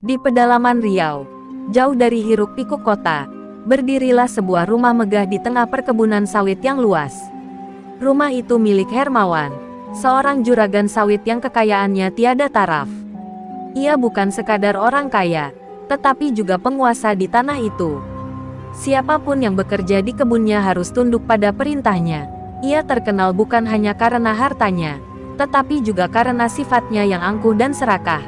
Di pedalaman Riau, jauh dari hiruk-pikuk kota, berdirilah sebuah rumah megah di tengah perkebunan sawit yang luas. Rumah itu milik Hermawan, seorang juragan sawit yang kekayaannya tiada taraf. Ia bukan sekadar orang kaya, tetapi juga penguasa di tanah itu. Siapapun yang bekerja di kebunnya harus tunduk pada perintahnya. Ia terkenal bukan hanya karena hartanya, tetapi juga karena sifatnya yang angkuh dan serakah.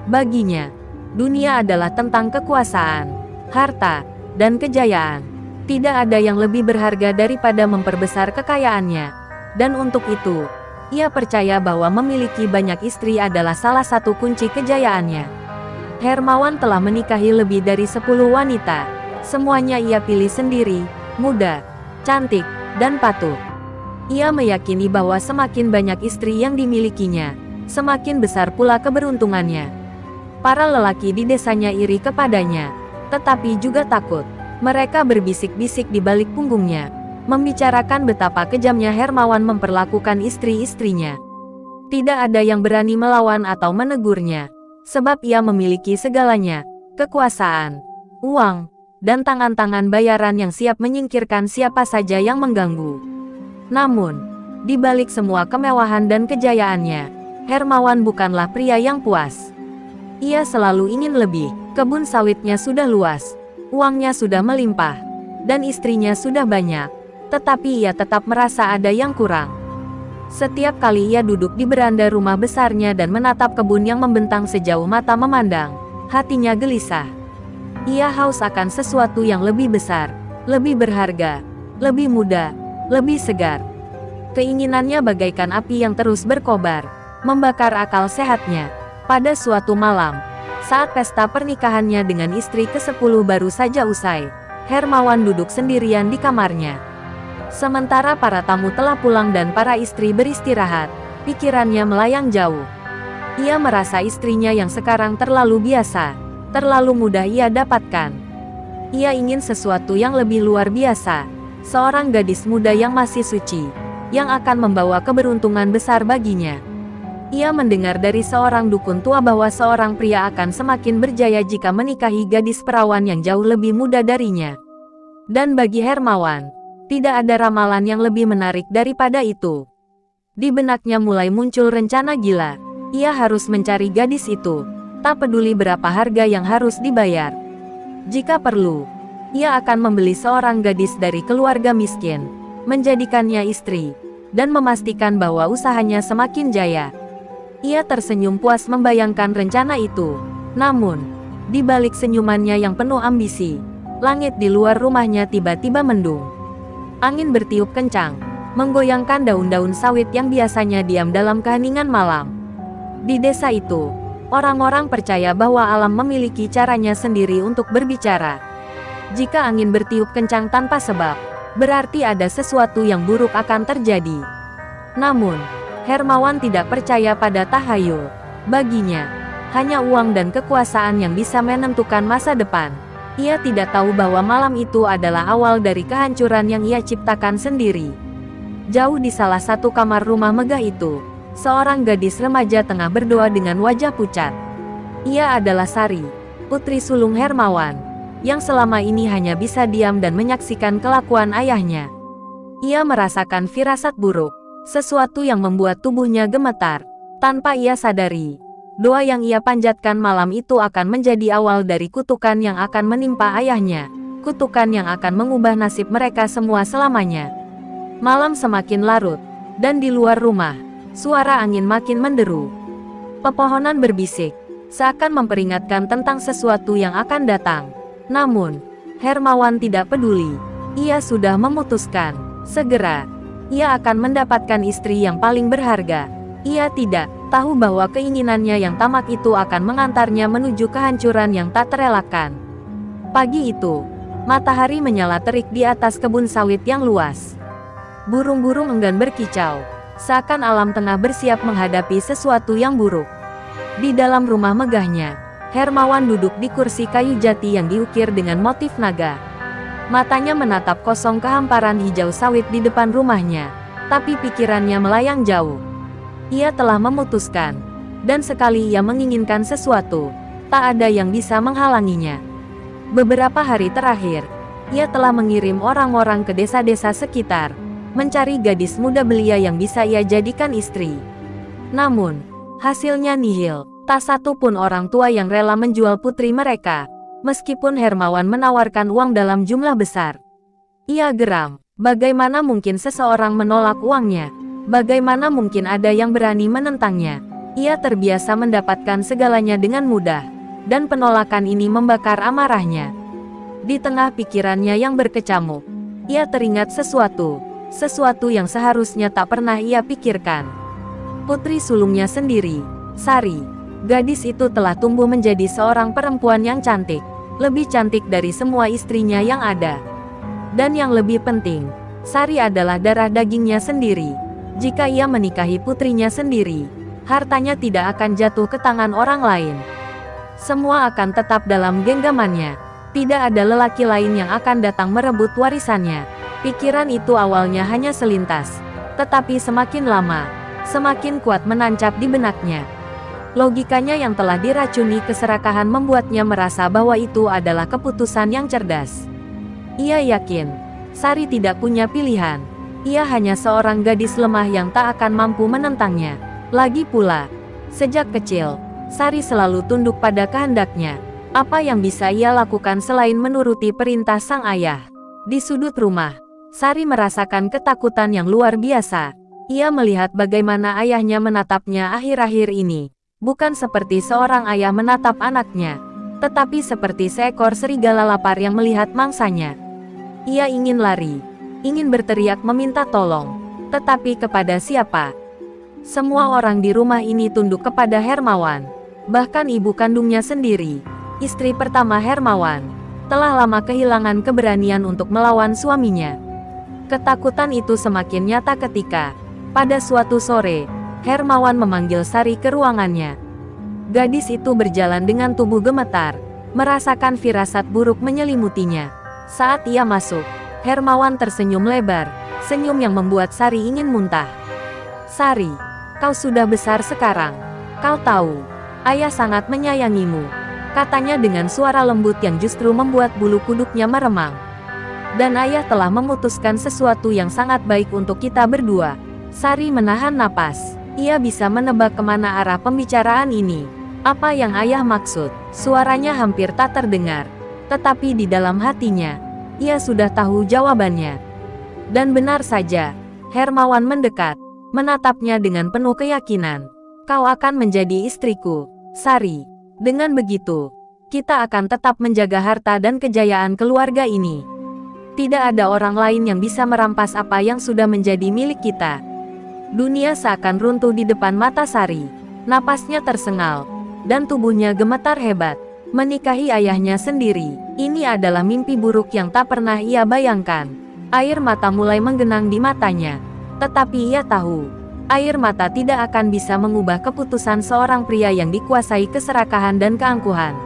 Baginya, dunia adalah tentang kekuasaan, harta, dan kejayaan. Tidak ada yang lebih berharga daripada memperbesar kekayaannya. Dan untuk itu, ia percaya bahwa memiliki banyak istri adalah salah satu kunci kejayaannya. Hermawan telah menikahi lebih dari 10 wanita. Semuanya ia pilih sendiri, muda, cantik, dan patuh. Ia meyakini bahwa semakin banyak istri yang dimilikinya, semakin besar pula keberuntungannya. Para lelaki di desanya iri kepadanya, tetapi juga takut. Mereka berbisik-bisik di balik punggungnya, membicarakan betapa kejamnya Hermawan memperlakukan istri-istrinya. Tidak ada yang berani melawan atau menegurnya, sebab ia memiliki segalanya, kekuasaan, uang, dan tangan-tangan bayaran yang siap menyingkirkan siapa saja yang mengganggu. Namun, di balik semua kemewahan dan kejayaannya, Hermawan bukanlah pria yang puas. Ia selalu ingin lebih. Kebun sawitnya sudah luas, uangnya sudah melimpah, dan istrinya sudah banyak. Tetapi ia tetap merasa ada yang kurang. Setiap kali ia duduk di beranda rumah besarnya dan menatap kebun yang membentang sejauh mata memandang, hatinya gelisah. Ia haus akan sesuatu yang lebih besar, lebih berharga, lebih muda, lebih segar. Keinginannya bagaikan api yang terus berkobar, membakar akal sehatnya. Pada suatu malam, saat pesta pernikahannya dengan istri ke-10 baru saja usai, Hermawan duduk sendirian di kamarnya. Sementara para tamu telah pulang dan para istri beristirahat, pikirannya melayang jauh. Ia merasa istrinya yang sekarang terlalu biasa, terlalu mudah ia dapatkan. Ia ingin sesuatu yang lebih luar biasa. Seorang gadis muda yang masih suci, yang akan membawa keberuntungan besar baginya. Ia mendengar dari seorang dukun tua bahwa seorang pria akan semakin berjaya jika menikahi gadis perawan yang jauh lebih muda darinya. Dan bagi Hermawan, tidak ada ramalan yang lebih menarik daripada itu. Di benaknya mulai muncul rencana gila. Ia harus mencari gadis itu, tak peduli berapa harga yang harus dibayar. Jika perlu, ia akan membeli seorang gadis dari keluarga miskin, menjadikannya istri, dan memastikan bahwa usahanya semakin jaya. Ia tersenyum puas membayangkan rencana itu. Namun, di balik senyumannya yang penuh ambisi, langit di luar rumahnya tiba-tiba mendung. Angin bertiup kencang, menggoyangkan daun-daun sawit yang biasanya diam dalam keheningan malam. Di desa itu, orang-orang percaya bahwa alam memiliki caranya sendiri untuk berbicara. Jika angin bertiup kencang tanpa sebab, berarti ada sesuatu yang buruk akan terjadi. Namun, Hermawan tidak percaya pada tahayul. Baginya, hanya uang dan kekuasaan yang bisa menentukan masa depan. Ia tidak tahu bahwa malam itu adalah awal dari kehancuran yang ia ciptakan sendiri. Jauh di salah satu kamar rumah megah itu, seorang gadis remaja tengah berdoa dengan wajah pucat. Ia adalah Sari, putri sulung Hermawan, yang selama ini hanya bisa diam dan menyaksikan kelakuan ayahnya. Ia merasakan firasat buruk, sesuatu yang membuat tubuhnya gemetar. Tanpa ia sadari, doa yang ia panjatkan malam itu akan menjadi awal dari kutukan yang akan menimpa ayahnya, kutukan yang akan mengubah nasib mereka semua selamanya. Malam semakin larut, dan di luar rumah, suara angin makin menderu. Pepohonan berbisik, seakan memperingatkan tentang sesuatu yang akan datang. Namun, Hermawan tidak peduli. Ia sudah memutuskan, segera, ia akan mendapatkan istri yang paling berharga. Ia tidak tahu bahwa keinginannya yang tamak itu akan mengantarnya menuju kehancuran yang tak terelakkan. Pagi itu, matahari menyala terik di atas kebun sawit yang luas. Burung-burung enggan berkicau, seakan alam tengah bersiap menghadapi sesuatu yang buruk. Di dalam rumah megahnya, Hermawan duduk di kursi kayu jati yang diukir dengan motif naga. Matanya menatap kosong kehamparan hijau sawit di depan rumahnya, tapi pikirannya melayang jauh. Ia telah memutuskan, dan sekali ia menginginkan sesuatu, tak ada yang bisa menghalanginya. Beberapa hari terakhir, ia telah mengirim orang-orang ke desa-desa sekitar, mencari gadis muda belia yang bisa ia jadikan istri. Namun, hasilnya nihil. Tak satu pun orang tua yang rela menjual putri mereka, meskipun Hermawan menawarkan uang dalam jumlah besar. Ia geram. Bagaimana mungkin seseorang menolak uangnya? Bagaimana mungkin ada yang berani menentangnya? Ia terbiasa mendapatkan segalanya dengan mudah, dan penolakan ini membakar amarahnya. Di tengah pikirannya yang berkecamuk, ia teringat sesuatu yang seharusnya tak pernah ia pikirkan. Putri sulungnya sendiri, Sari. Gadis itu telah tumbuh menjadi seorang perempuan yang cantik, lebih cantik dari semua istrinya yang ada. Dan yang lebih penting, Sari adalah darah dagingnya sendiri. Jika ia menikahi putrinya sendiri, hartanya tidak akan jatuh ke tangan orang lain. Semua akan tetap dalam genggamannya. Tidak ada lelaki lain yang akan datang merebut warisannya. Pikiran itu awalnya hanya selintas, tetapi semakin lama, semakin kuat menancap di benaknya. Logikanya yang telah diracuni keserakahan membuatnya merasa bahwa itu adalah keputusan yang cerdas. Ia yakin, Sari tidak punya pilihan. Ia hanya seorang gadis lemah yang tak akan mampu menentangnya. Lagi pula, sejak kecil, Sari selalu tunduk pada kehendaknya. Apa yang bisa ia lakukan selain menuruti perintah sang ayah? Di sudut rumah, Sari merasakan ketakutan yang luar biasa. Ia melihat bagaimana ayahnya menatapnya akhir-akhir ini. Bukan seperti seorang ayah menatap anaknya, tetapi seperti seekor serigala lapar yang melihat mangsanya. Ia ingin lari, ingin berteriak meminta tolong, tetapi kepada siapa? Semua orang di rumah ini tunduk kepada Hermawan. Bahkan ibu kandungnya sendiri, istri pertama Hermawan, telah lama kehilangan keberanian untuk melawan suaminya. Ketakutan itu semakin nyata ketika, pada suatu sore, Hermawan memanggil Sari ke ruangannya. Gadis itu berjalan dengan tubuh gemetar, merasakan firasat buruk menyelimutinya. Saat ia masuk, Hermawan tersenyum lebar, senyum yang membuat Sari ingin muntah. "Sari, kau sudah besar sekarang. Kau tahu, ayah sangat menyayangimu," katanya dengan suara lembut yang justru membuat bulu kuduknya meremang. "Dan ayah telah memutuskan sesuatu yang sangat baik untuk kita berdua." Sari menahan napas. Ia bisa menebak kemana arah pembicaraan ini. Apa yang ayah maksud? Suaranya hampir tak terdengar. Tetapi di dalam hatinya, ia sudah tahu jawabannya. Dan benar saja, Hermawan mendekat, menatapnya dengan penuh keyakinan. "Kau akan menjadi istriku, Sari. Dengan begitu, kita akan tetap menjaga harta dan kejayaan keluarga ini. Tidak ada orang lain yang bisa merampas apa yang sudah menjadi milik kita." Dunia seakan runtuh di depan mata Sari. Napasnya tersengal, dan tubuhnya gemetar hebat. Menikahi ayahnya sendiri, ini adalah mimpi buruk yang tak pernah ia bayangkan. Air mata mulai menggenang di matanya. Tetapi ia tahu, air mata tidak akan bisa mengubah keputusan seorang pria yang dikuasai keserakahan dan keangkuhan.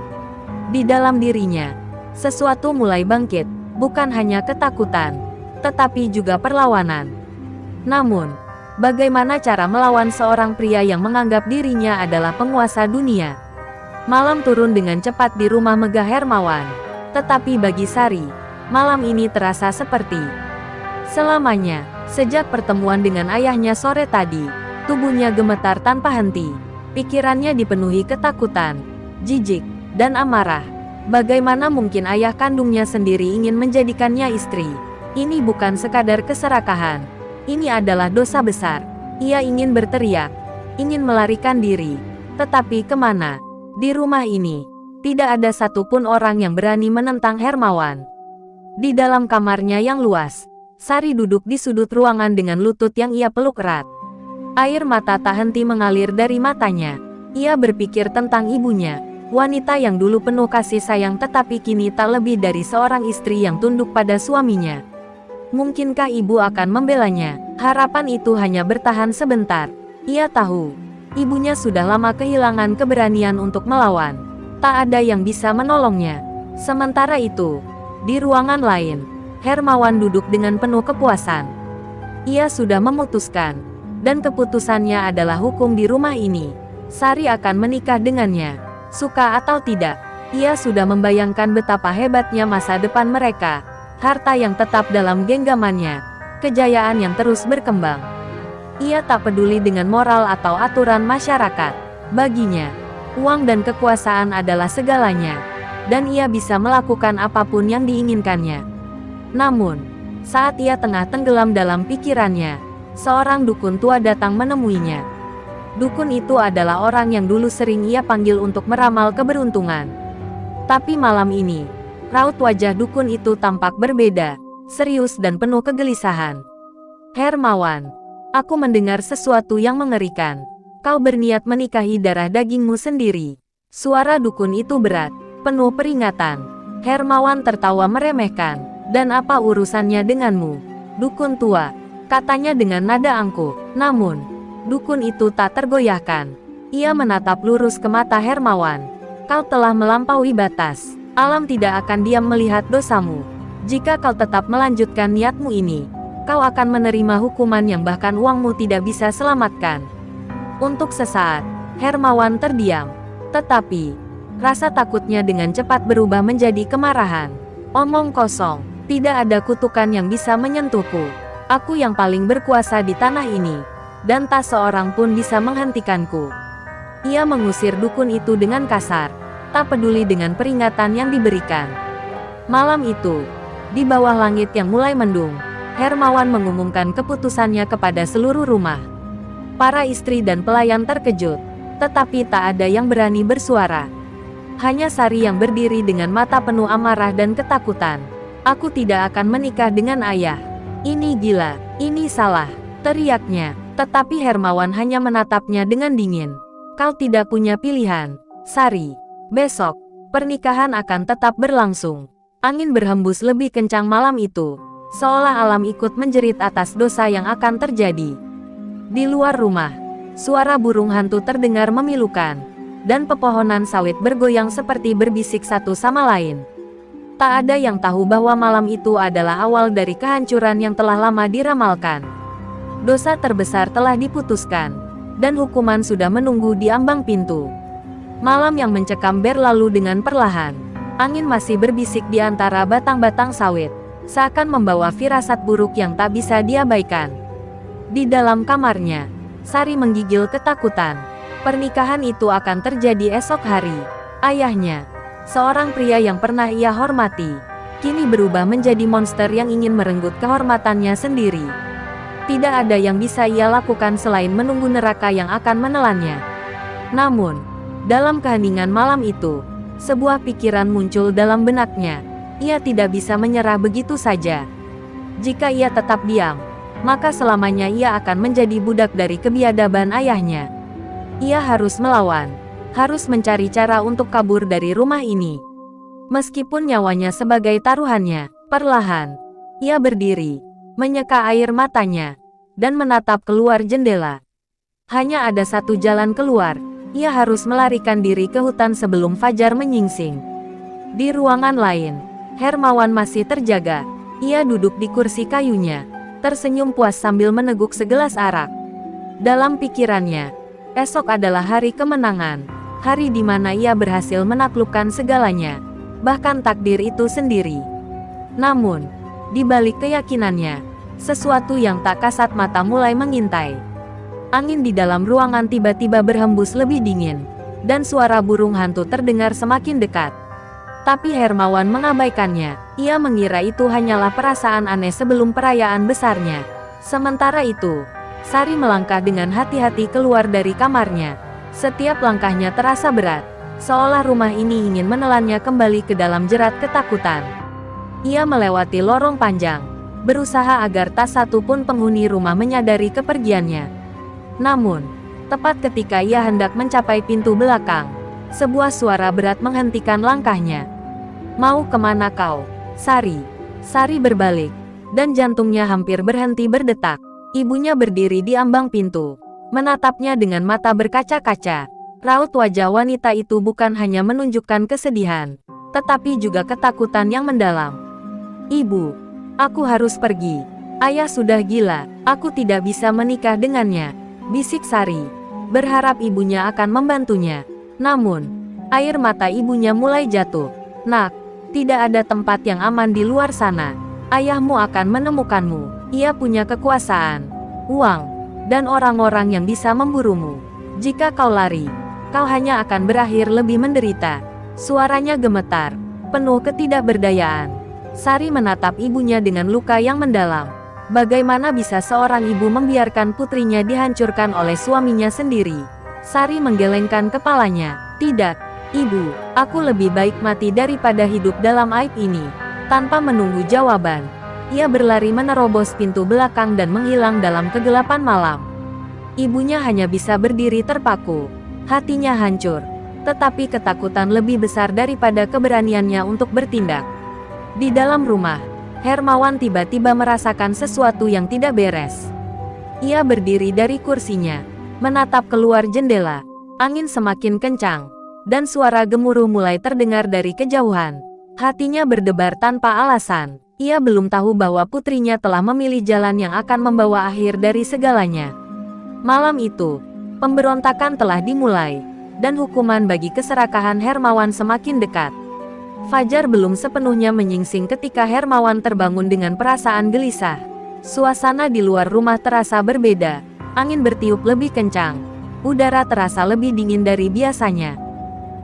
Di dalam dirinya, sesuatu mulai bangkit, bukan hanya ketakutan, tetapi juga perlawanan. Namun, bagaimana cara melawan seorang pria yang menganggap dirinya adalah penguasa dunia? Malam turun dengan cepat di rumah megah Hermawan. Tetapi bagi Sari, malam ini terasa seperti selamanya. Sejak pertemuan dengan ayahnya sore tadi, tubuhnya gemetar tanpa henti. Pikirannya dipenuhi ketakutan, jijik, dan amarah. Bagaimana mungkin ayah kandungnya sendiri ingin menjadikannya istri? Ini bukan sekadar keserakahan. Ini adalah dosa besar. Ia ingin berteriak, ingin melarikan diri. Tetapi kemana? Di rumah ini, tidak ada satupun orang yang berani menentang Hermawan. Di dalam kamarnya yang luas, Sari duduk di sudut ruangan dengan lutut yang ia peluk erat. Air mata tak henti mengalir dari matanya. Ia berpikir tentang ibunya, wanita yang dulu penuh kasih sayang tetapi kini tak lebih dari seorang istri yang tunduk pada suaminya. Mungkinkah ibu akan membelanya? Harapan itu hanya bertahan sebentar. Ia tahu, ibunya sudah lama kehilangan keberanian untuk melawan. Tak ada yang bisa menolongnya. Sementara itu, di ruangan lain, Hermawan duduk dengan penuh kepuasan. Ia sudah memutuskan, dan keputusannya adalah hukum di rumah ini. Sari akan menikah dengannya. Suka atau tidak, ia sudah membayangkan betapa hebatnya masa depan mereka, harta yang tetap dalam genggamannya, kejayaan yang terus berkembang. Ia tak peduli dengan moral atau aturan masyarakat. Baginya, uang dan kekuasaan adalah segalanya, dan ia bisa melakukan apapun yang diinginkannya. Namun, saat ia tengah tenggelam dalam pikirannya, seorang dukun tua datang menemuinya. Dukun itu adalah orang yang dulu sering ia panggil untuk meramal keberuntungan. Tapi malam ini, raut wajah dukun itu tampak berbeda, serius dan penuh kegelisahan. Hermawan, aku mendengar sesuatu yang mengerikan. Kau berniat menikahi darah dagingmu sendiri. Suara dukun itu berat, penuh peringatan. Hermawan tertawa meremehkan. Dan apa urusannya denganmu, dukun tua? Katanya dengan nada angkuh. Namun, dukun itu tak tergoyahkan. Ia menatap lurus ke mata Hermawan. Kau telah melampaui batas. Alam tidak akan diam melihat dosamu. Jika kau tetap melanjutkan niatmu ini, kau akan menerima hukuman yang bahkan uangmu tidak bisa selamatkan. Untuk sesaat, Hermawan terdiam. Tetapi, rasa takutnya dengan cepat berubah menjadi kemarahan. Omong kosong, tidak ada kutukan yang bisa menyentuhku. Aku yang paling berkuasa di tanah ini, dan tak seorang pun bisa menghentikanku. Ia mengusir dukun itu dengan kasar, tak peduli dengan peringatan yang diberikan. Malam itu, di bawah langit yang mulai mendung, Hermawan mengumumkan keputusannya kepada seluruh rumah. Para istri dan pelayan terkejut, tetapi tak ada yang berani bersuara. Hanya Sari yang berdiri dengan mata penuh amarah dan ketakutan. Aku tidak akan menikah dengan ayah. Ini gila, ini salah, teriaknya. Tetapi Hermawan hanya menatapnya dengan dingin. Kau tidak punya pilihan, Sari. Besok, pernikahan akan tetap berlangsung. Angin berhembus lebih kencang malam itu, seolah alam ikut menjerit atas dosa yang akan terjadi. Di luar rumah, suara burung hantu terdengar memilukan, dan pepohonan sawit bergoyang seperti berbisik satu sama lain. Tak ada yang tahu bahwa malam itu adalah awal dari kehancuran yang telah lama diramalkan. Dosa terbesar telah diputuskan, dan hukuman sudah menunggu di ambang pintu. Malam yang mencekam berlalu dengan perlahan. Angin masih berbisik di antara batang-batang sawit, seakan membawa firasat buruk yang tak bisa diabaikan. Di dalam kamarnya, Sari menggigil ketakutan. Pernikahan itu akan terjadi esok hari. Ayahnya, seorang pria yang pernah ia hormati, kini berubah menjadi monster yang ingin merenggut kehormatannya sendiri. Tidak ada yang bisa ia lakukan selain menunggu neraka yang akan menelannya. Namun, dalam keheningan malam itu, sebuah pikiran muncul dalam benaknya. Ia tidak bisa menyerah begitu saja. Jika ia tetap diam, maka selamanya ia akan menjadi budak dari kebiadaban ayahnya. Ia harus melawan, harus mencari cara untuk kabur dari rumah ini. Meskipun nyawanya sebagai taruhannya, perlahan, ia berdiri, menyeka air matanya, dan menatap keluar jendela. Hanya ada satu jalan keluar, ia harus melarikan diri ke hutan sebelum fajar menyingsing. Di ruangan lain, Hermawan masih terjaga. Ia duduk di kursi kayunya, tersenyum puas sambil meneguk segelas arak. Dalam pikirannya, esok adalah hari kemenangan, hari di mana ia berhasil menaklukkan segalanya, bahkan takdir itu sendiri. Namun, di balik keyakinannya, sesuatu yang tak kasat mata mulai mengintai. Angin di dalam ruangan tiba-tiba berhembus lebih dingin, dan suara burung hantu terdengar semakin dekat. Tapi Hermawan mengabaikannya. Ia mengira itu hanyalah perasaan aneh sebelum perayaan besarnya. Sementara itu, Sari melangkah dengan hati-hati keluar dari kamarnya. Setiap langkahnya terasa berat, seolah rumah ini ingin menelannya kembali ke dalam jerat ketakutan. Ia melewati lorong panjang, berusaha agar tak satu pun penghuni rumah menyadari kepergiannya. Namun, tepat ketika ia hendak mencapai pintu belakang, sebuah suara berat menghentikan langkahnya. "Mau kemana kau, Sari?" Sari berbalik, dan jantungnya hampir berhenti berdetak. Ibunya berdiri di ambang pintu, menatapnya dengan mata berkaca-kaca. Raut wajah wanita itu bukan hanya menunjukkan kesedihan, tetapi juga ketakutan yang mendalam. "Ibu, aku harus pergi. Ayah sudah gila, aku tidak bisa menikah dengannya," bisik Sari, berharap ibunya akan membantunya. Namun, Air mata ibunya mulai jatuh. Nak, tidak ada tempat yang aman di luar sana. Ayahmu akan menemukanmu. Ia punya kekuasaan, uang, dan orang-orang yang bisa memburumu. Jika kau lari, kau hanya akan berakhir lebih menderita. Suaranya gemetar, penuh ketidakberdayaan. Sari menatap ibunya dengan luka yang mendalam. Bagaimana bisa seorang ibu membiarkan putrinya dihancurkan oleh suaminya sendiri? Sari menggelengkan kepalanya. Tidak, ibu, aku lebih baik mati daripada hidup dalam aib ini. Tanpa menunggu jawaban, ia berlari menerobos pintu belakang dan menghilang dalam kegelapan malam. Ibunya hanya bisa berdiri terpaku. Hatinya hancur, tetapi ketakutan lebih besar daripada keberaniannya untuk bertindak. Di dalam rumah, Hermawan tiba-tiba merasakan sesuatu yang tidak beres. Ia berdiri dari kursinya, menatap keluar jendela. Angin semakin kencang, dan suara gemuruh mulai terdengar dari kejauhan. Hatinya berdebar tanpa alasan. Ia belum tahu bahwa putrinya telah memilih jalan yang akan membawa akhir dari segalanya. Malam itu, pemberontakan telah dimulai, dan hukuman bagi keserakahan Hermawan semakin dekat. Fajar belum sepenuhnya menyingsing ketika Hermawan terbangun dengan perasaan gelisah. Suasana di luar rumah terasa berbeda. Angin bertiup lebih kencang. Udara terasa lebih dingin dari biasanya.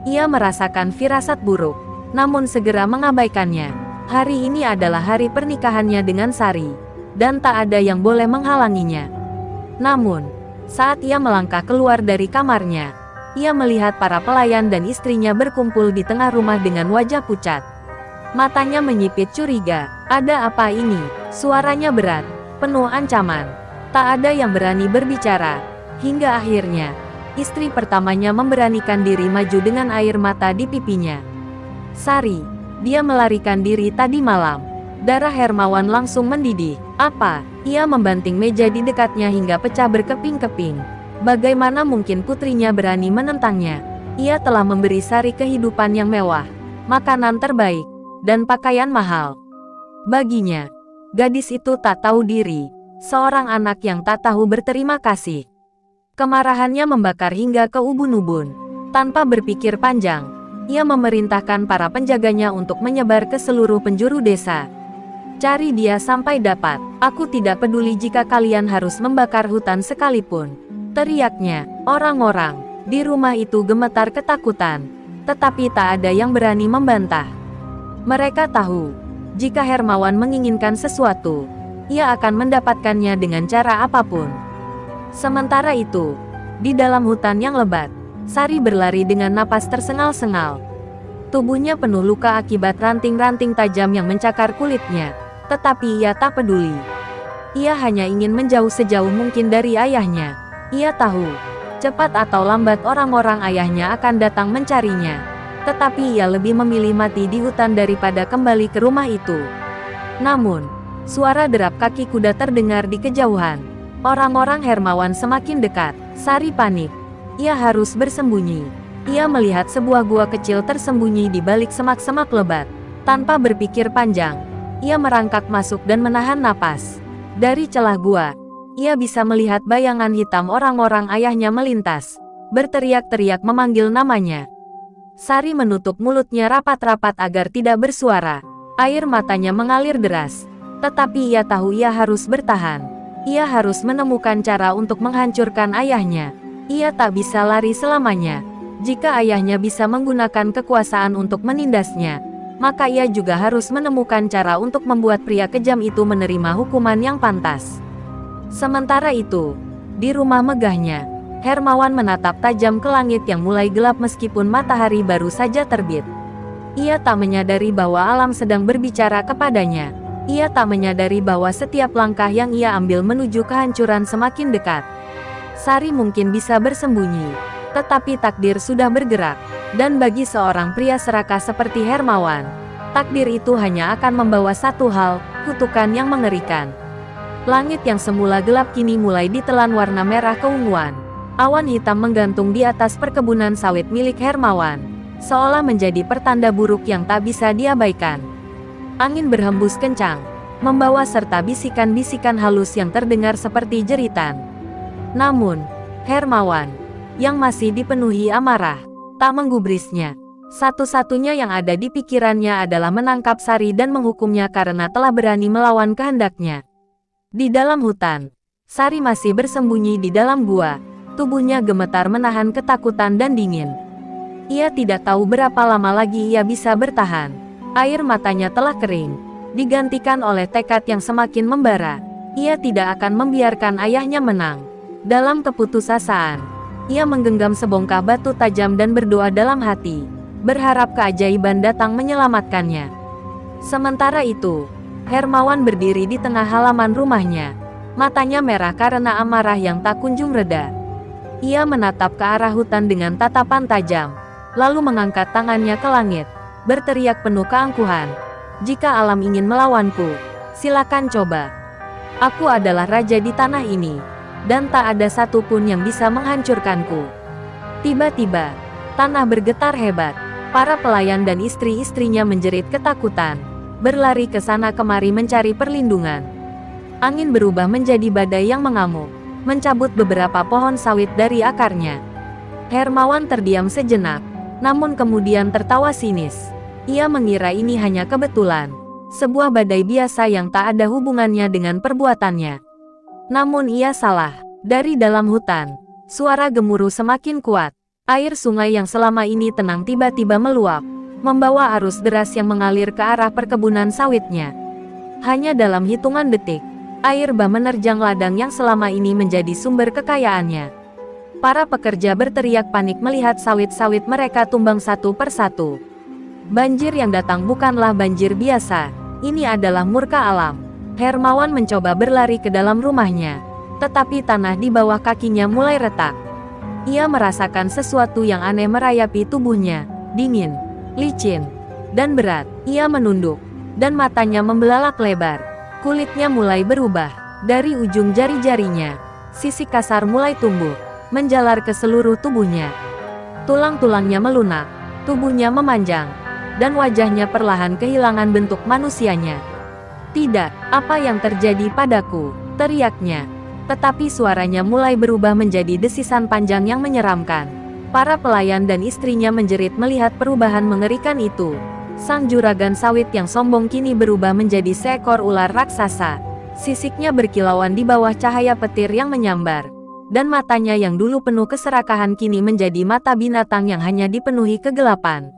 Ia merasakan firasat buruk, namun segera mengabaikannya. Hari ini adalah hari pernikahannya dengan Sari, dan tak ada yang boleh menghalanginya. Namun, saat ia melangkah keluar dari kamarnya, ia melihat para pelayan dan istrinya berkumpul di tengah rumah dengan wajah pucat. Matanya menyipit curiga. Ada apa ini? Suaranya berat, penuh ancaman. Tak ada yang berani berbicara. Hingga akhirnya, istri pertamanya memberanikan diri maju dengan air mata di pipinya. Sari, dia melarikan diri tadi malam. Darah Hermawan langsung mendidih. Apa? Ia membanting meja di dekatnya hingga pecah berkeping-keping. Bagaimana mungkin putrinya berani menentangnya? Ia telah memberi Sari kehidupan yang mewah, makanan terbaik, dan pakaian mahal. Baginya, gadis itu tak tahu diri, seorang anak yang tak tahu berterima kasih. Kemarahannya membakar hingga ke ubun-ubun. Tanpa berpikir panjang, ia memerintahkan para penjaganya untuk menyebar ke seluruh penjuru desa. Cari dia sampai dapat. Aku tidak peduli jika kalian harus membakar hutan sekalipun. Teriaknya. Orang-orang di rumah itu gemetar ketakutan, tetapi tak ada yang berani membantah. Mereka tahu, jika Hermawan menginginkan sesuatu, ia akan mendapatkannya dengan cara apapun. Sementara itu, di dalam hutan yang lebat, Sari berlari dengan napas tersengal-sengal. Tubuhnya penuh luka akibat ranting-ranting tajam yang mencakar kulitnya, tetapi ia tak peduli. Ia hanya ingin menjauh sejauh mungkin dari ayahnya. Ia tahu, cepat atau lambat orang-orang ayahnya akan datang mencarinya. Tetapi ia lebih memilih mati di hutan daripada kembali ke rumah itu. Namun, suara derap kaki kuda terdengar di kejauhan. Orang-orang Hermawan semakin dekat. Sari panik. Ia harus bersembunyi. Ia melihat sebuah gua kecil tersembunyi di balik semak-semak lebat. Tanpa berpikir panjang, ia merangkak masuk dan menahan napas. Dari celah gua, ia bisa melihat bayangan hitam orang-orang ayahnya melintas, berteriak-teriak memanggil namanya. Sari menutup mulutnya rapat-rapat agar tidak bersuara. Air matanya mengalir deras, tetapi ia tahu ia harus bertahan. Ia harus menemukan cara untuk menghancurkan ayahnya. Ia tak bisa lari selamanya. Jika ayahnya bisa menggunakan kekuasaan untuk menindasnya, maka ia juga harus menemukan cara untuk membuat pria kejam itu menerima hukuman yang pantas. Sementara itu, di rumah megahnya, Hermawan menatap tajam ke langit yang mulai gelap meskipun matahari baru saja terbit. Ia tak menyadari bahwa alam sedang berbicara kepadanya. Ia tak menyadari bahwa setiap langkah yang ia ambil menuju kehancuran semakin dekat. Sari mungkin bisa bersembunyi, tetapi takdir sudah bergerak. Dan bagi seorang pria serakah seperti Hermawan, takdir itu hanya akan membawa satu hal, kutukan yang mengerikan. Langit yang semula gelap kini mulai ditelan warna merah keunguan. Awan hitam menggantung di atas perkebunan sawit milik Hermawan, seolah menjadi pertanda buruk yang tak bisa diabaikan. Angin berhembus kencang, membawa serta bisikan-bisikan halus yang terdengar seperti jeritan. Namun, Hermawan, yang masih dipenuhi amarah, tak menggubrisnya. Satu-satunya yang ada di pikirannya adalah menangkap Sari dan menghukumnya karena telah berani melawan kehendaknya. Di dalam hutan, Sari masih bersembunyi di dalam gua. Tubuhnya gemetar menahan ketakutan dan dingin. Ia tidak tahu berapa lama lagi ia bisa bertahan. Air matanya telah kering, digantikan oleh tekad yang semakin membara. Ia tidak akan membiarkan ayahnya menang. Dalam keputusasaan, ia menggenggam sebongkah batu tajam dan berdoa dalam hati, berharap keajaiban datang menyelamatkannya. Sementara itu, Hermawan berdiri di tengah halaman rumahnya. Matanya merah karena amarah yang tak kunjung reda. Ia menatap ke arah hutan dengan tatapan tajam, lalu mengangkat tangannya ke langit, berteriak penuh keangkuhan. Jika alam ingin melawanku, silakan coba. Aku adalah raja di tanah ini, dan tak ada satupun yang bisa menghancurkanku. Tiba-tiba, tanah bergetar hebat. Para pelayan dan istri-istrinya menjerit ketakutan, berlari ke sana kemari mencari perlindungan. Angin berubah menjadi badai yang mengamuk, mencabut beberapa pohon sawit dari akarnya. Hermawan terdiam sejenak, namun kemudian tertawa sinis. Ia mengira ini hanya kebetulan, sebuah badai biasa yang tak ada hubungannya dengan perbuatannya. Namun ia salah. Dari dalam hutan, suara gemuruh semakin kuat. Air sungai yang selama ini tenang tiba-tiba meluap, membawa arus deras yang mengalir ke arah perkebunan sawitnya. Hanya dalam hitungan detik, air bah menerjang ladang yang selama ini menjadi sumber kekayaannya. Para pekerja berteriak panik melihat sawit-sawit mereka tumbang satu persatu. Banjir yang datang bukanlah banjir biasa, ini adalah murka alam. Hermawan mencoba berlari ke dalam rumahnya, tetapi tanah di bawah kakinya mulai retak. Ia merasakan sesuatu yang aneh merayapi tubuhnya, dingin, licin, dan berat. Ia menunduk, dan matanya membelalak lebar. Kulitnya mulai berubah. Dari ujung jari-jarinya, sisik kasar mulai tumbuh, menjalar ke seluruh tubuhnya. Tulang-tulangnya melunak, tubuhnya memanjang, dan wajahnya perlahan kehilangan bentuk manusianya. "Tidak, apa yang terjadi padaku?" teriaknya. Tetapi suaranya mulai berubah menjadi desisan panjang yang menyeramkan. Para pelayan dan istrinya menjerit melihat perubahan mengerikan itu. Sang juragan sawit yang sombong kini berubah menjadi seekor ular raksasa. Sisiknya berkilauan di bawah cahaya petir yang menyambar. Dan matanya yang dulu penuh keserakahan kini menjadi mata binatang yang hanya dipenuhi kegelapan.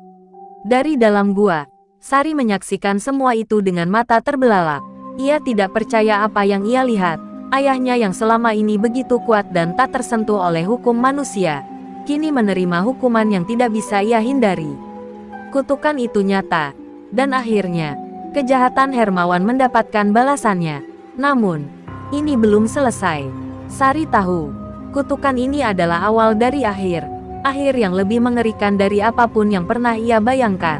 Dari dalam gua, Sari menyaksikan semua itu dengan mata terbelalak. Ia tidak percaya apa yang ia lihat. Ayahnya yang selama ini begitu kuat dan tak tersentuh oleh hukum manusia, kini menerima hukuman yang tidak bisa ia hindari. Kutukan itu nyata, dan akhirnya, kejahatan Hermawan mendapatkan balasannya. Namun, ini belum selesai. Sari tahu, kutukan ini adalah awal dari akhir yang lebih mengerikan dari apapun yang pernah ia bayangkan.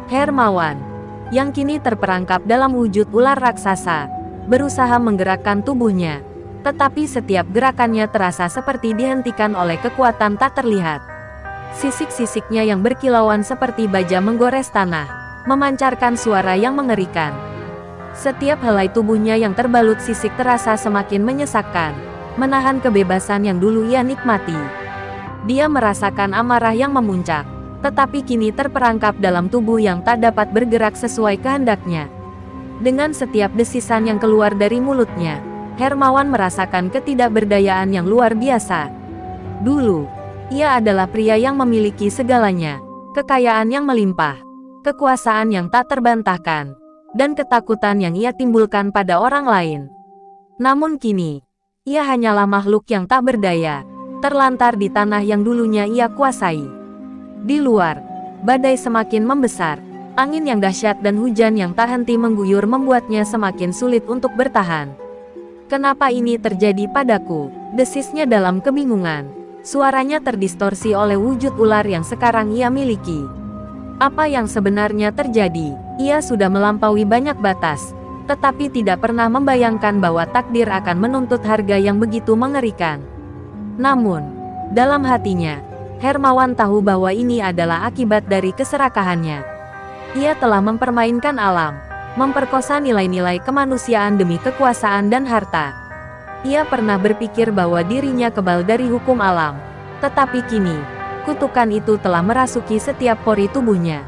Hermawan, yang kini terperangkap dalam wujud ular raksasa, berusaha menggerakkan tubuhnya, tetapi setiap gerakannya terasa seperti dihentikan oleh kekuatan tak terlihat. Sisik-sisiknya yang berkilauan seperti baja menggores tanah, memancarkan suara yang mengerikan. Setiap helai tubuhnya yang terbalut sisik terasa semakin menyesakkan, menahan kebebasan yang dulu ia nikmati. Dia merasakan amarah yang memuncak, tetapi kini terperangkap dalam tubuh yang tak dapat bergerak sesuai kehendaknya. Dengan setiap desisan yang keluar dari mulutnya, Hermawan merasakan ketidakberdayaan yang luar biasa. Dulu, ia adalah pria yang memiliki segalanya, kekayaan yang melimpah, kekuasaan yang tak terbantahkan, dan ketakutan yang ia timbulkan pada orang lain. Namun kini, ia hanyalah makhluk yang tak berdaya, terlantar di tanah yang dulunya ia kuasai. Di luar, badai semakin membesar. Angin yang dahsyat dan hujan yang tak henti mengguyur membuatnya semakin sulit untuk bertahan. "Kenapa ini terjadi padaku?" desisnya dalam kebingungan. Suaranya terdistorsi oleh wujud ular yang sekarang ia miliki. Apa yang sebenarnya terjadi? Ia sudah melampaui banyak batas, tetapi tidak pernah membayangkan bahwa takdir akan menuntut harga yang begitu mengerikan. Namun, dalam hatinya, Hermawan tahu bahwa ini adalah akibat dari keserakahannya. Ia telah mempermainkan alam, memperkosa nilai-nilai kemanusiaan demi kekuasaan dan harta. Ia pernah berpikir bahwa dirinya kebal dari hukum alam, tetapi kini, Kutukan itu telah merasuki setiap pori tubuhnya.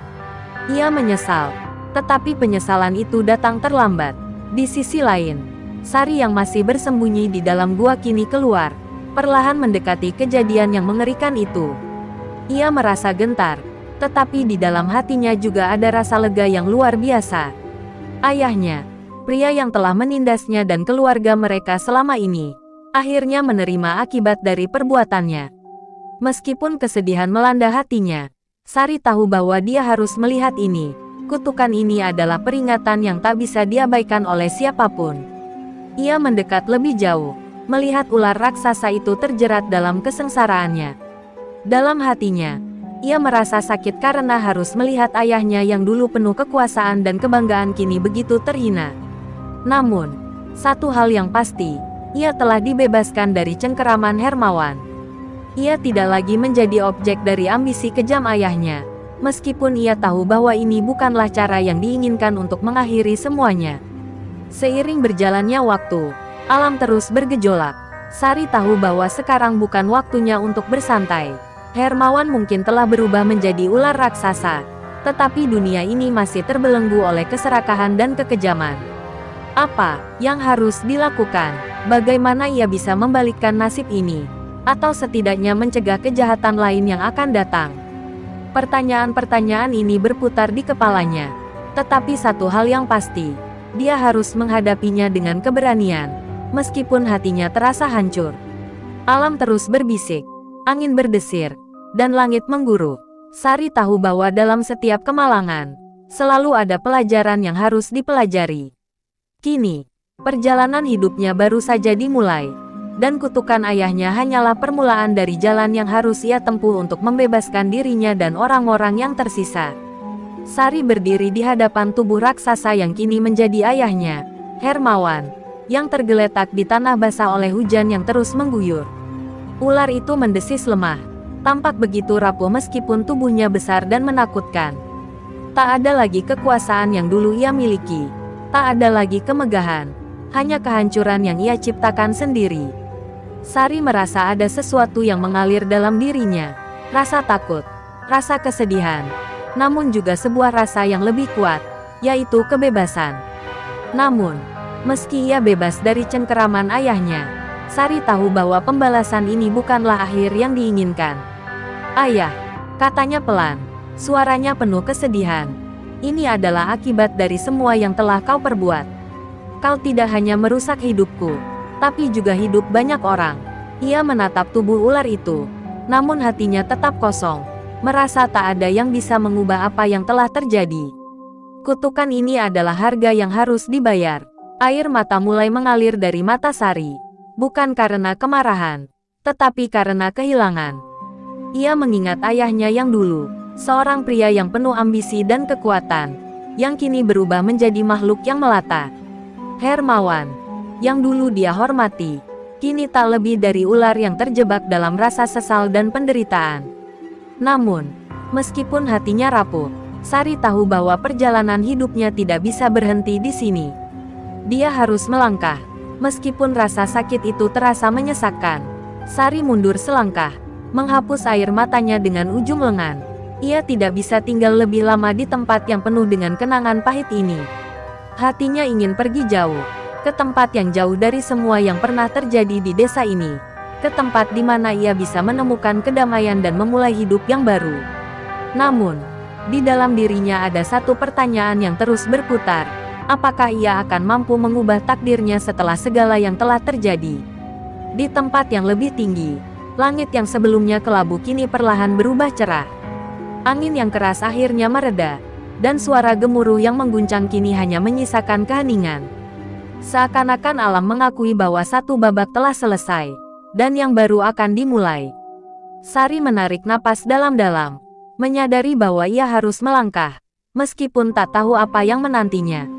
Ia menyesal, tetapi penyesalan itu datang terlambat. Di sisi lain, Sari yang masih bersembunyi di dalam gua kini keluar, perlahan mendekati kejadian yang mengerikan itu. Ia merasa gentar, tetapi di dalam hatinya juga ada rasa lega yang luar biasa. Ayahnya, pria yang telah menindasnya dan keluarga mereka selama ini, akhirnya menerima akibat dari perbuatannya. Meskipun kesedihan melanda hatinya, Sari tahu bahwa dia harus melihat ini. Kutukan ini adalah peringatan yang tak bisa diabaikan oleh siapapun. Ia mendekat lebih jauh, melihat ular raksasa itu terjerat dalam kesengsaraannya. Dalam hatinya, ia merasa sakit karena harus melihat ayahnya yang dulu penuh kekuasaan dan kebanggaan kini begitu terhina. Namun, satu hal yang pasti, ia telah dibebaskan dari cengkeraman Hermawan. Ia tidak lagi menjadi objek dari ambisi kejam ayahnya, meskipun ia tahu bahwa ini bukanlah cara yang diinginkan untuk mengakhiri semuanya. Seiring berjalannya waktu, alam terus bergejolak. Sari tahu bahwa sekarang bukan waktunya untuk bersantai. Hermawan mungkin telah berubah menjadi ular raksasa, tetapi dunia ini masih terbelenggu oleh keserakahan dan kekejaman. Apa yang harus dilakukan? Bagaimana ia bisa membalikkan nasib ini? Atau setidaknya mencegah kejahatan lain yang akan datang? Pertanyaan-pertanyaan ini berputar di kepalanya. Tetapi satu hal yang pasti, dia harus menghadapinya dengan keberanian, meskipun hatinya terasa hancur. Alam terus berbisik, angin berdesir, dan langit mengguru. Sari tahu bahwa dalam setiap kemalangan, selalu ada pelajaran yang harus dipelajari. Kini, perjalanan hidupnya baru saja dimulai. Dan kutukan ayahnya hanyalah permulaan dari jalan yang harus ia tempuh untuk membebaskan dirinya dan orang-orang yang tersisa. Sari berdiri di hadapan tubuh raksasa yang kini menjadi ayahnya, Hermawan, yang tergeletak di tanah basah oleh hujan yang terus mengguyur. Ular itu mendesis lemah, tampak begitu rapuh meskipun tubuhnya besar dan menakutkan. Tak ada lagi kekuasaan yang dulu ia miliki, tak ada lagi kemegahan, hanya kehancuran yang ia ciptakan sendiri. Sari merasa ada sesuatu yang mengalir dalam dirinya, rasa takut, rasa kesedihan, namun juga sebuah rasa yang lebih kuat, yaitu kebebasan. Namun, meski ia bebas dari cengkeraman ayahnya, Sari tahu bahwa pembalasan ini bukanlah akhir yang diinginkan. "Ayah," katanya pelan, suaranya penuh kesedihan, "ini adalah akibat dari semua yang telah kau perbuat. Kau tidak hanya merusak hidupku, tapi juga hidup banyak orang." Ia menatap tubuh ular itu, namun hatinya tetap kosong, merasa tak ada yang bisa mengubah apa yang telah terjadi. Kutukan ini adalah harga yang harus dibayar. Air mata mulai mengalir dari mata Sari, bukan karena kemarahan, tetapi karena kehilangan. Ia mengingat ayahnya yang dulu, seorang pria yang penuh ambisi dan kekuatan, yang kini berubah menjadi makhluk yang melata. Hermawan, yang dulu dia hormati, kini tak lebih dari ular yang terjebak dalam rasa sesal dan penderitaan. Namun, meskipun hatinya rapuh, Sari tahu bahwa perjalanan hidupnya tidak bisa berhenti di sini. Dia harus melangkah, meskipun rasa sakit itu terasa menyesakkan. Sari mundur selangkah, menghapus air matanya dengan ujung lengan. Ia tidak bisa tinggal lebih lama di tempat yang penuh dengan kenangan pahit ini. Hatinya ingin pergi jauh, ke tempat yang jauh dari semua yang pernah terjadi di desa ini, ke tempat di mana ia bisa menemukan kedamaian dan memulai hidup yang baru. Namun, di dalam dirinya ada satu pertanyaan yang terus berputar, apakah ia akan mampu mengubah takdirnya setelah segala yang telah terjadi? Di tempat yang lebih tinggi, langit yang sebelumnya kelabu kini perlahan berubah cerah. Angin yang keras akhirnya mereda, dan suara gemuruh yang mengguncang kini hanya menyisakan keheningan. Seakan-akan alam mengakui bahwa satu babak telah selesai, dan yang baru akan dimulai. Sari menarik napas dalam-dalam, menyadari bahwa ia harus melangkah, meskipun tak tahu apa yang menantinya.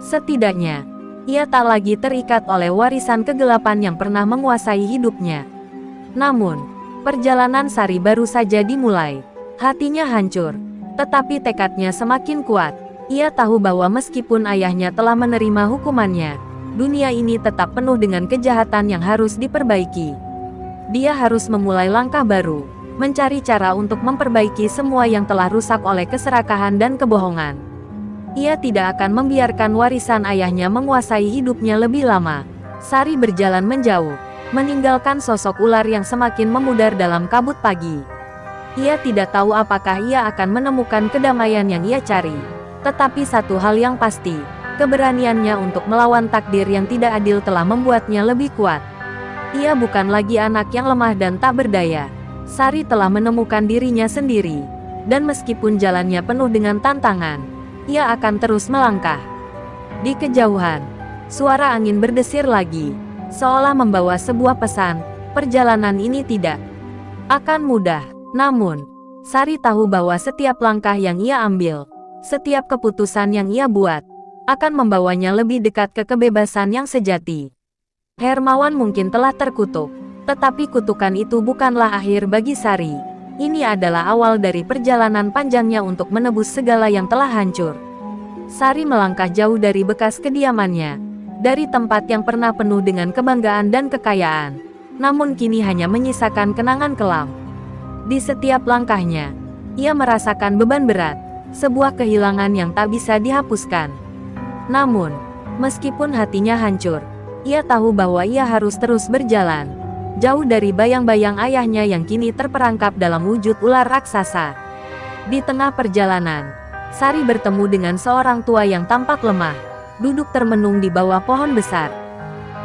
Setidaknya, ia tak lagi terikat oleh warisan kegelapan yang pernah menguasai hidupnya. Namun, perjalanan Sari baru saja dimulai. Hatinya hancur, tetapi tekadnya semakin kuat. Ia tahu bahwa meskipun ayahnya telah menerima hukumannya, dunia ini tetap penuh dengan kejahatan yang harus diperbaiki. Dia harus memulai langkah baru, mencari cara untuk memperbaiki semua yang telah rusak oleh keserakahan dan kebohongan. Ia tidak akan membiarkan warisan ayahnya menguasai hidupnya lebih lama. Sari berjalan menjauh, meninggalkan sosok ular yang semakin memudar dalam kabut pagi. Ia tidak tahu apakah ia akan menemukan kedamaian yang ia cari. Tetapi satu hal yang pasti, keberaniannya untuk melawan takdir yang tidak adil telah membuatnya lebih kuat. Ia bukan lagi anak yang lemah dan tak berdaya. Sari telah menemukan dirinya sendiri. Dan meskipun jalannya penuh dengan tantangan, ia akan terus melangkah. Di kejauhan, suara angin berdesir lagi, seolah membawa sebuah pesan, perjalanan ini tidak akan mudah. Namun, Sari tahu bahwa setiap langkah yang ia ambil, setiap keputusan yang ia buat, akan membawanya lebih dekat ke kebebasan yang sejati. Hermawan mungkin telah terkutuk, tetapi kutukan itu bukanlah akhir bagi Sari. Ini adalah awal dari perjalanan panjangnya untuk menebus segala yang telah hancur. Sari melangkah jauh dari bekas kediamannya, dari tempat yang pernah penuh dengan kebanggaan dan kekayaan, namun kini hanya menyisakan kenangan kelam. Di setiap langkahnya, ia merasakan beban berat, sebuah kehilangan yang tak bisa dihapuskan. Namun, meskipun hatinya hancur, ia tahu bahwa ia harus terus berjalan, jauh dari bayang-bayang ayahnya yang kini terperangkap dalam wujud ular raksasa. Di tengah perjalanan, Sari bertemu dengan seorang tua yang tampak lemah, duduk termenung di bawah pohon besar.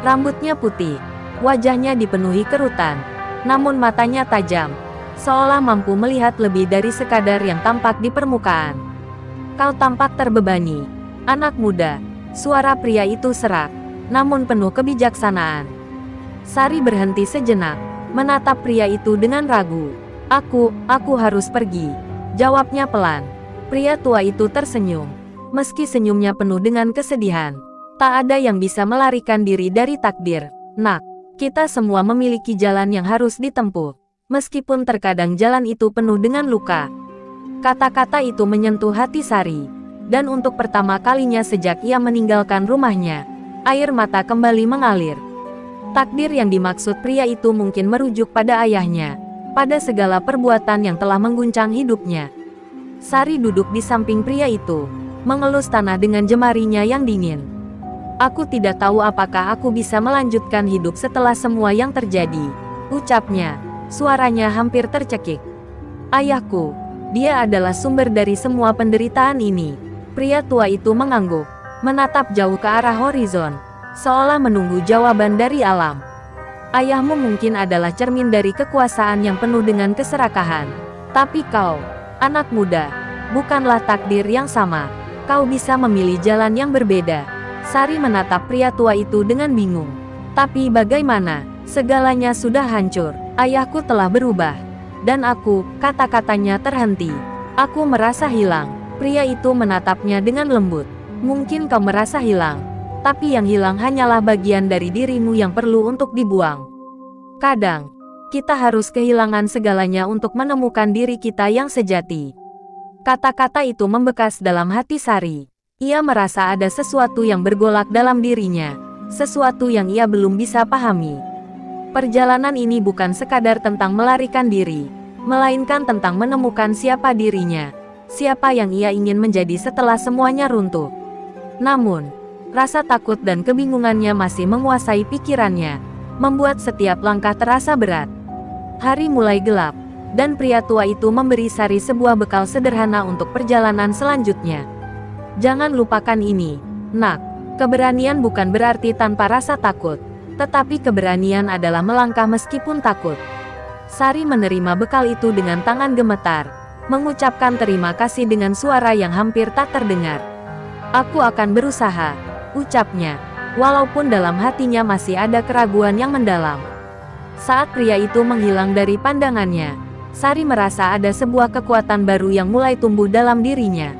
Rambutnya putih, wajahnya dipenuhi kerutan, namun matanya tajam, seolah mampu melihat lebih dari sekadar yang tampak di permukaan. "Kau tampak terbebani, anak muda," suara pria itu serak, namun penuh kebijaksanaan. Sari berhenti sejenak, menatap pria itu dengan ragu. Aku harus pergi," jawabnya pelan. Pria tua itu tersenyum. Meski senyumnya penuh dengan kesedihan, tak ada yang bisa melarikan diri dari takdir. "Nak, kita semua memiliki jalan yang harus ditempuh, meskipun terkadang jalan itu penuh dengan luka." Kata-kata itu menyentuh hati Sari, dan untuk pertama kalinya sejak ia meninggalkan rumahnya, air mata kembali mengalir. Takdir yang dimaksud pria itu mungkin merujuk pada ayahnya, pada segala perbuatan yang telah mengguncang hidupnya. Sari duduk di samping pria itu, mengelus tanah dengan jemarinya yang dingin. "Aku tidak tahu apakah aku bisa melanjutkan hidup setelah semua yang terjadi," ucapnya, suaranya hampir tercekik. "Ayahku, dia adalah sumber dari semua penderitaan ini." Pria tua itu mengangguk, menatap jauh ke arah horizon, seolah menunggu jawaban dari alam. "Ayahmu mungkin adalah cermin dari kekuasaan yang penuh dengan keserakahan. Tapi kau, anak muda, bukanlah takdir yang sama. Kau bisa memilih jalan yang berbeda." Sari menatap pria tua itu dengan bingung. "Tapi bagaimana? Segalanya sudah hancur. Ayahku telah berubah. Dan aku," kata-katanya terhenti. "Aku merasa hilang." Pria itu menatapnya dengan lembut. "Mungkin kau merasa hilang, tapi yang hilang hanyalah bagian dari dirimu yang perlu untuk dibuang. Kadang, kita harus kehilangan segalanya untuk menemukan diri kita yang sejati." Kata-kata itu membekas dalam hati Sari. Ia merasa ada sesuatu yang bergolak dalam dirinya, sesuatu yang ia belum bisa pahami. Perjalanan ini bukan sekadar tentang melarikan diri, melainkan tentang menemukan siapa dirinya, siapa yang ia ingin menjadi setelah semuanya runtuh. Namun, rasa takut dan kebingungannya masih menguasai pikirannya, membuat setiap langkah terasa berat. Hari mulai gelap, dan pria tua itu memberi Sari sebuah bekal sederhana untuk perjalanan selanjutnya. "Jangan lupakan ini, nak. Keberanian bukan berarti tanpa rasa takut, tetapi keberanian adalah melangkah meskipun takut." Sari menerima bekal itu dengan tangan gemetar, mengucapkan terima kasih dengan suara yang hampir tak terdengar. "Aku akan berusaha," ucapnya, walaupun dalam hatinya masih ada keraguan yang mendalam. Saat pria itu menghilang dari pandangannya, Sari merasa ada sebuah kekuatan baru yang mulai tumbuh dalam dirinya.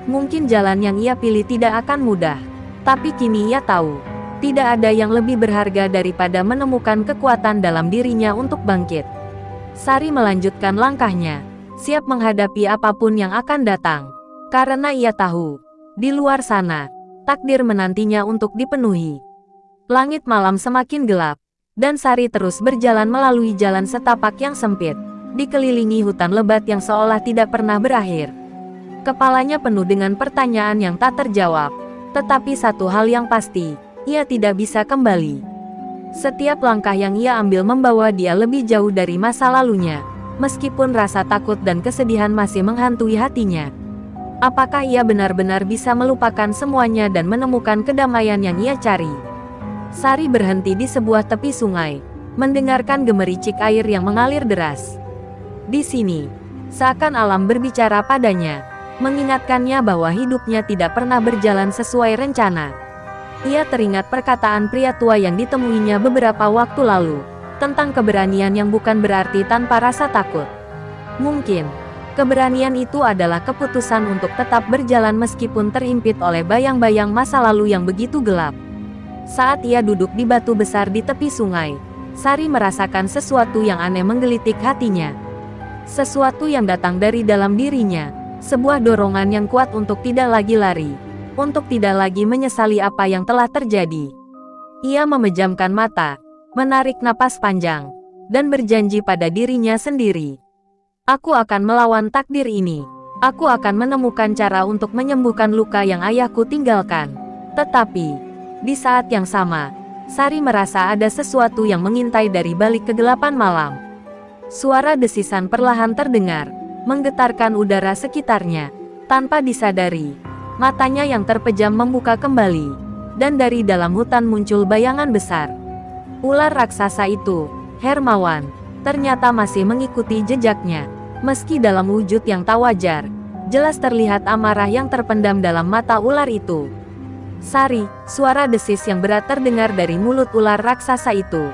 Mungkin jalan yang ia pilih tidak akan mudah, tapi kini ia tahu, tidak ada yang lebih berharga daripada menemukan kekuatan dalam dirinya untuk bangkit. Sari melanjutkan langkahnya, siap menghadapi apapun yang akan datang, karena ia tahu, di luar sana, takdir menantinya untuk dipenuhi. Langit malam semakin gelap, dan Sari terus berjalan melalui jalan setapak yang sempit. dikelilingi hutan lebat yang seolah tidak pernah berakhir. Kepalanya penuh dengan pertanyaan yang tak terjawab. Tetapi satu hal yang pasti, ia tidak bisa kembali. Setiap langkah yang ia ambil membawa dia lebih jauh dari masa lalunya, meskipun rasa takut dan kesedihan masih menghantui hatinya. Apakah ia benar-benar bisa melupakan semuanya dan menemukan kedamaian yang ia cari? Sari berhenti di sebuah tepi sungai, mendengarkan gemericik air yang mengalir deras. Di sini, seakan alam berbicara padanya, mengingatkannya bahwa hidupnya tidak pernah berjalan sesuai rencana. Ia teringat perkataan pria tua yang ditemuinya beberapa waktu lalu, tentang keberanian yang bukan berarti tanpa rasa takut. Mungkin, keberanian itu adalah keputusan untuk tetap berjalan meskipun terhimpit oleh bayang-bayang masa lalu yang begitu gelap. Saat ia duduk di batu besar di tepi sungai, Sari merasakan sesuatu yang aneh menggelitik hatinya. Sesuatu yang datang dari dalam dirinya, sebuah dorongan yang kuat untuk tidak lagi lari, untuk tidak lagi menyesali apa yang telah terjadi. Ia memejamkan mata, menarik napas panjang, dan berjanji pada dirinya sendiri. Aku akan melawan takdir ini. Aku akan menemukan cara untuk menyembuhkan luka yang ayahku tinggalkan. Tetapi, di saat yang sama, Sari merasa ada sesuatu yang mengintai dari balik kegelapan malam. Suara desisan perlahan terdengar, menggetarkan udara sekitarnya. Tanpa disadari, matanya yang terpejam membuka kembali, dan dari dalam hutan muncul bayangan besar. Ular raksasa itu, Hermawan, ternyata masih mengikuti jejaknya. Meski dalam wujud yang tak wajar, jelas terlihat amarah yang terpendam dalam mata ular itu. Sari, suara desis yang berat terdengar dari mulut ular raksasa itu.